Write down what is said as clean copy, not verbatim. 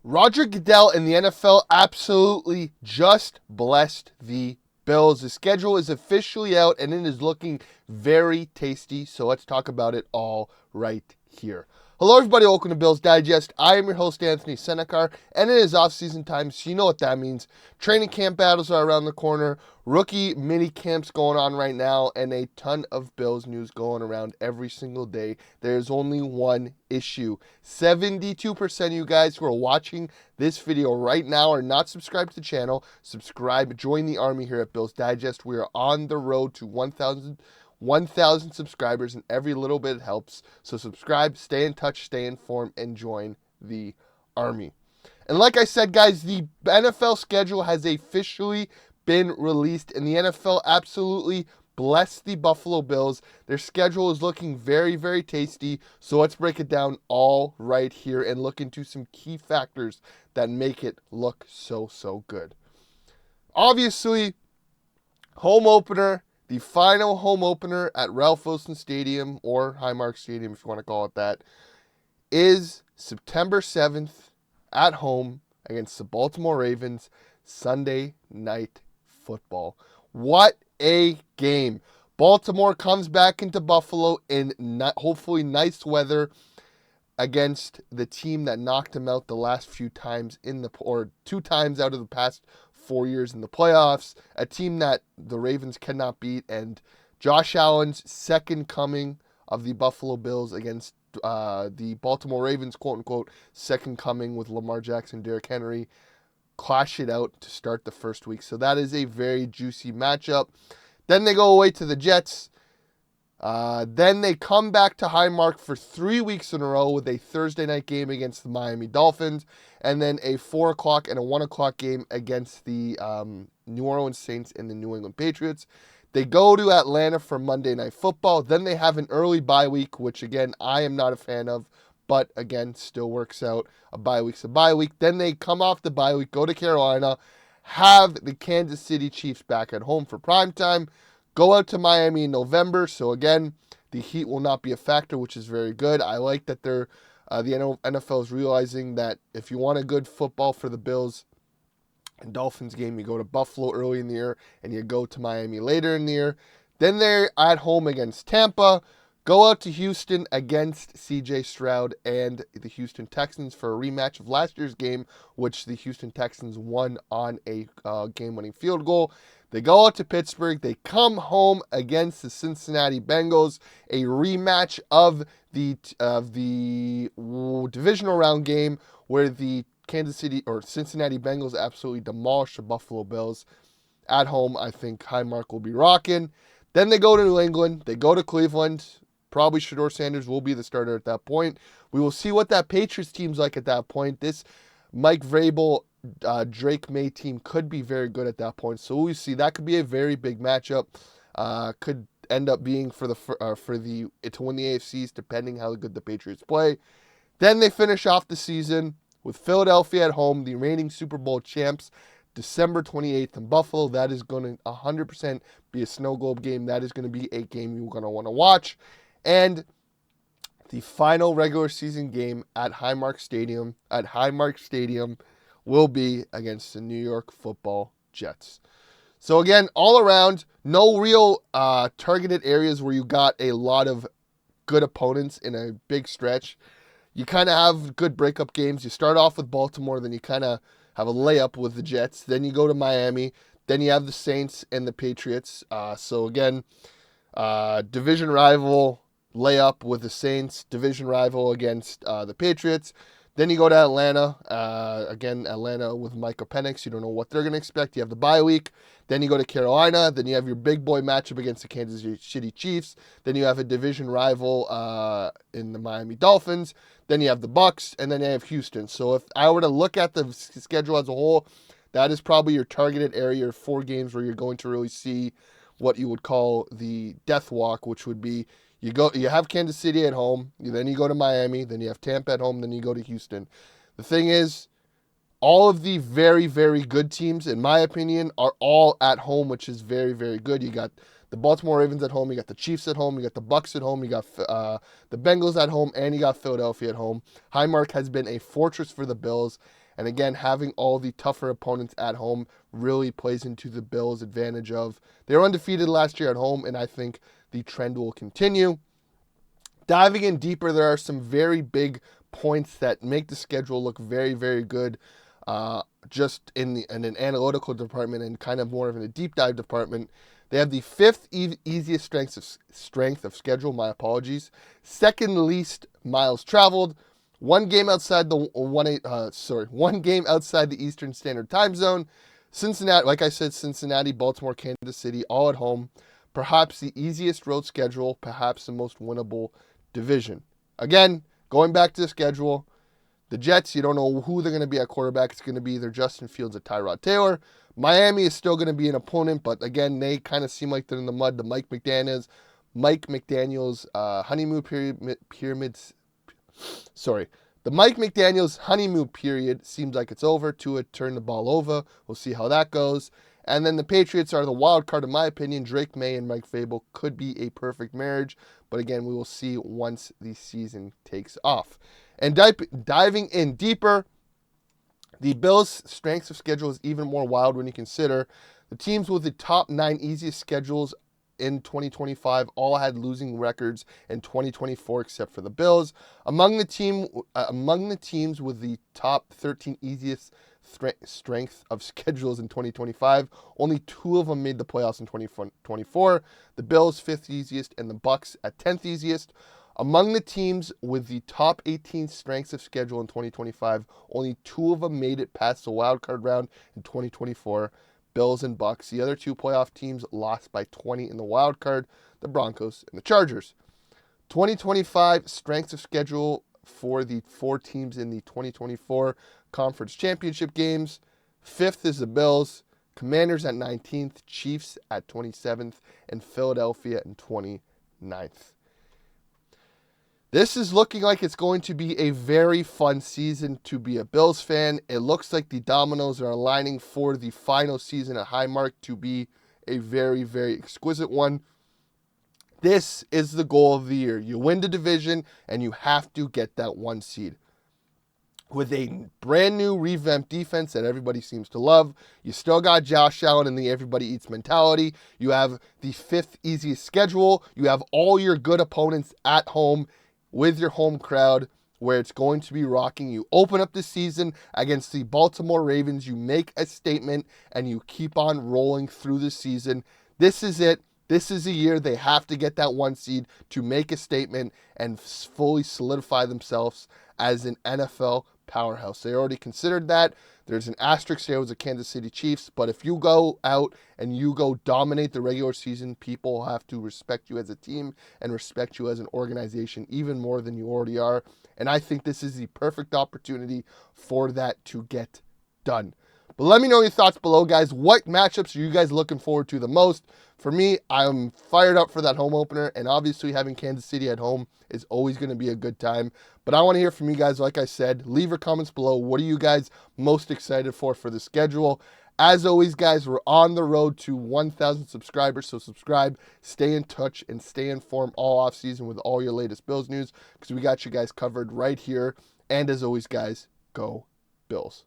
Roger Goodell and the NFL absolutely just blessed the Bills. The schedule is officially out and it is looking very tasty. So let's talk about it all right here. Hello, everybody. Welcome to Bills Digest. I am your host, Anthony Senicar, and it is off-season time, so you know what that means. Training camp battles are around the corner, rookie mini camps going on right now, and a ton of Bills news going around every single day. There's only one issue. 72% of you guys who are watching this video right now are not subscribed to the channel. Subscribe, join the army here at Bills Digest. We are on the road to 1,000 subscribers, and every little bit helps. So subscribe, stay in touch, stay informed, and join the army. And like I said, guys, the NFL schedule has officially been released, and the NFL absolutely blessed the Buffalo Bills. Their schedule is looking very, very tasty. So let's break it down all right here and look into some key factors that make it look so good. Obviously, home opener. The final home opener at Ralph Wilson Stadium, or Highmark Stadium if you want to call it that, is September 7th at home against the Baltimore Ravens, Sunday Night Football. What a game. Baltimore comes back into Buffalo in hopefully nice weather against the team that knocked them out the last few times or 2 times out of the past 4 years in the playoffs, a team that the Ravens cannot beat, and Josh Allen's second coming of the Buffalo Bills against the Baltimore Ravens, quote-unquote, second coming with Lamar Jackson, Derrick Henry, clash it out to start the first week. So that is a very juicy matchup. Then they go away to the Jets. Then they come back to Highmark for 3 weeks in a row with a Thursday night game against the Miami Dolphins, and then a 4 o'clock and a 1 o'clock game against the New Orleans Saints and the New England Patriots. They go to Atlanta for Monday Night Football. Then they have an early bye week, which, again, I am not a fan of, but, again, still works out. A bye week's a bye week. Then they come off the bye week, go to Carolina, have the Kansas City Chiefs back at home for primetime, go out to Miami in November. So, again, the heat will not be a factor, which is very good. I like that the NFL is realizing that if you want a good football for the Bills and Dolphins game, you go to Buffalo early in the year and you go to Miami later in the year. Then they're at home against Tampa. Go out to Houston against C.J. Stroud and the Houston Texans for a rematch of last year's game, which the Houston Texans won on a game-winning field goal. They go out to Pittsburgh. They come home against the Cincinnati Bengals, a rematch of the divisional round game where the Cincinnati Bengals absolutely demolished the Buffalo Bills. At home, I think Highmark will be rocking. Then they go to New England. They go to Cleveland. Probably Shedeur Sanders will be the starter at that point. We will see what that Patriots team's like at that point. This Mike Vrabel, Drake May team could be very good at that point. So we see that could be a very big matchup. Could end up being to win the AFCs, depending how good the Patriots play. Then they finish off the season with Philadelphia at home, the reigning Super Bowl champs, December 28th in Buffalo. That is going to 100% be a snow globe game. That is going to be a game you're going to want to watch. And the final regular season game at Highmark Stadium will be against the New York Football Jets. So again, all around, no real targeted areas where you got a lot of good opponents in a big stretch. You kind of have good breakup games. You start off with Baltimore, then you kind of have a layup with the Jets. Then you go to Miami. Then you have the Saints and the Patriots. So again, division rival layup with the Saints, division rival against the Patriots. Then you go to Atlanta. Again, Atlanta with Michael Penix. You don't know what they're going to expect. You have the bye week. Then you go to Carolina. Then you have your big boy matchup against the Kansas City Chiefs. Then you have a division rival in the Miami Dolphins. Then you have the Bucks. And then you have Houston. So if I were to look at the schedule as a whole, that is probably your targeted area, your 4 games where you're going to really see what you would call the death walk, which would be you have Kansas City at home, then you go to Miami, then you have Tampa at home, then you go to Houston. The thing is, all of the very, very good teams, in my opinion, are all at home, which is very, very good. You got the Baltimore Ravens at home, you got the Chiefs at home, you got the Bucks at home, you got the Bengals at home, and you got Philadelphia at home. Highmark has been a fortress for the Bills, And again, having all the tougher opponents at home really plays into the Bills' advantage of they were undefeated last year at home, and I think the trend will continue. Diving in deeper, there are some very big points that make the schedule look very, very good. Just in an analytical department and kind of more of in a deep dive department, they have the fifth easiest strength of schedule. My apologies. Second least miles traveled. One game outside the one game outside the Eastern Standard Time Zone. Cincinnati, like I said, Cincinnati, Baltimore, Kansas City, all at home. Perhaps the easiest road schedule. Perhaps the most winnable division. Again, going back to the schedule, the Jets, you don't know who they're going to be at quarterback. It's going to be either Justin Fields or Tyrod Taylor. Miami is still going to be an opponent, but again, they kind of seem like they're in the mud. The Mike McDaniels honeymoon the Mike McDaniels honeymoon period seems like it's over. Tua turned the ball over. We'll see how that goes. And then the Patriots are the wild card, in my opinion. Drake May and Mike Vrabel could be a perfect marriage. But again, we will see once the season takes off. And diving in deeper, the Bills' strengths of schedule is even more wild when you consider the teams with the top 9 easiest schedules in 2025 all had losing records in 2024 except for the Bills. Among the teams with the top 13 easiest strength of schedules in 2025, only 2 of them made the playoffs in 2024. The Bills 5th easiest and the Bucs at 10th easiest. Among the teams with the top 18 strengths of schedule in 2025, only 2 of them made it past the wild card round in 2024. Bills and Bucs. The other 2 playoff teams lost by 20 in the wild card, the Broncos and the Chargers. 2025 strengths of schedule for the 4 teams in the 2024 conference championship games. 5th is the Bills, Commanders at 19th, Chiefs at 27th, and Philadelphia in 29th. This is looking like it's going to be a very fun season to be a Bills fan. It looks like the dominoes are aligning for the final season at Highmark to be a very, very exquisite one. This is the goal of the year. You win the division, and you have to get that 1 seed. With a brand new revamped defense that everybody seems to love, you still got Josh Allen and the everybody eats mentality. You have the 5th easiest schedule. You have all your good opponents at home with your home crowd where it's going to be rocking. You open up the season against the Baltimore Ravens. You make a statement and you keep on rolling through the season. This is it. This is a year they have to get that 1 seed to make a statement and fully solidify themselves as an NFL powerhouse. They already considered that. There's an asterisk there with the Kansas City Chiefs, but if you go out and you go dominate the regular season, people have to respect you as a team and respect you as an organization even more than you already are. And I think this is the perfect opportunity for that to get done. But let me know your thoughts below, guys. What matchups are you guys looking forward to the most? For me, I'm fired up for that home opener, and obviously having Kansas City at home is always going to be a good time. But I want to hear from you guys. Like I said, leave your comments below. What are you guys most excited for the schedule? As always, guys, we're on the road to 1,000 subscribers, so subscribe, stay in touch, and stay informed all offseason with all your latest Bills news because we got you guys covered right here. And as always, guys, go Bills.